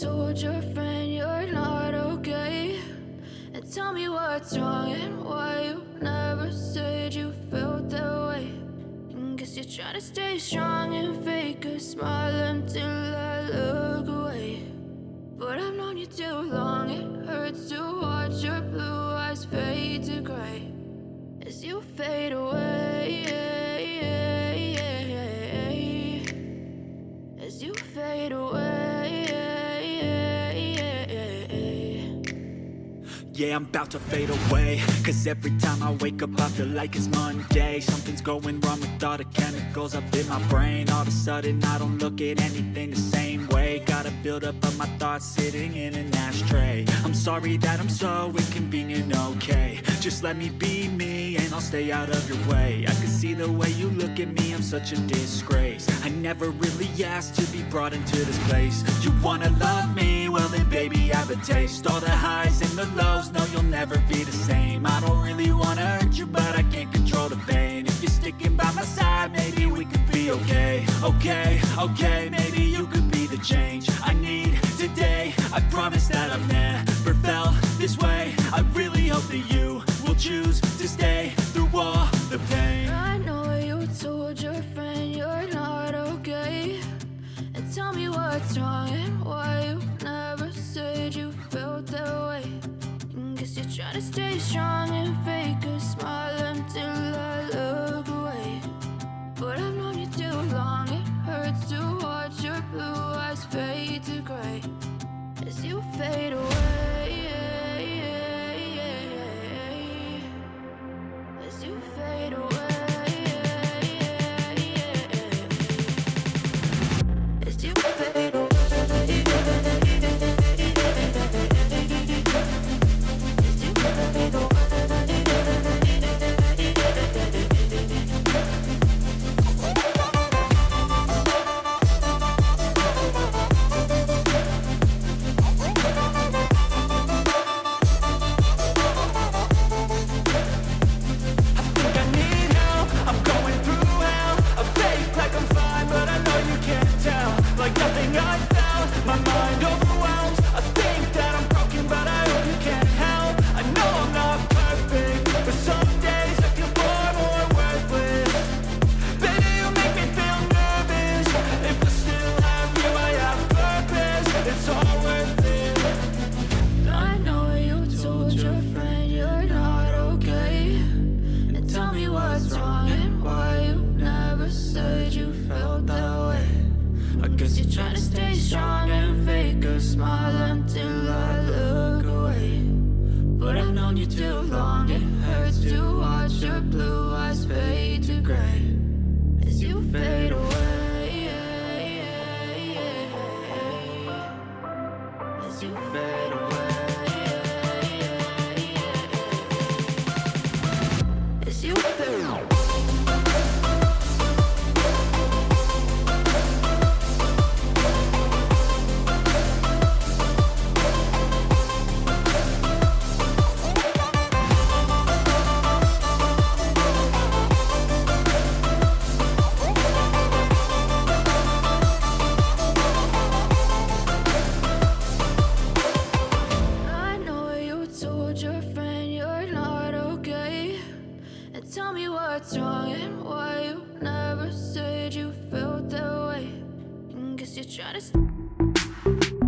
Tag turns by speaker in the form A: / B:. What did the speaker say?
A: told your friend you're not okay? And tell me what's wrong and why you never said you felt that way. And guess you're trying to stay strong and fake a smile until I look away. But I've known you too long, it hurts to watch your blue eyes fade to gray as you fade away, as you fade away.
B: Yeah, I'm about to fade away, cause every time I wake up I feel like it's Monday. Something's going wrong with all the chemicals up in my brain. All of a sudden I don't look at anything the same way. Gotta build up of my thoughts sitting in an ashtray. I'm sorry that I'm so inconvenient, okay? Just let me be me and I'll stay out of your way. I can see the way you look at me, I'm such a disgrace. I never really asked to be brought into this place. You wanna love me? Well then baby have a taste. All the highs and the lows, no you'll never be the same. I don't really wanna hurt you but I can't control the pain. If you're sticking by my side maybe we could be okay. Okay, maybe you could be the change I need today. I promise that I've never felt this way. I really hope that you will choose to stay through all the pain.
A: I know you told your friend you're not okay. And tell me what's wrong and why you never said you felt that way. And guess you're trying to stay strong and fake a smile until I look away. But I've known you too long, it hurts to watch your blue eyes fade to gray as you fade away, as you fade away, as you fade away. Trying to stay strong and fake a smile until I look away. But I've known you too long, it hurts to watch your blue eyes fade to gray as you fade away, as you fade away, as you fade away. Your friend you're not okay. And tell me what's wrong and why you never said you felt that way. And guess you're trying to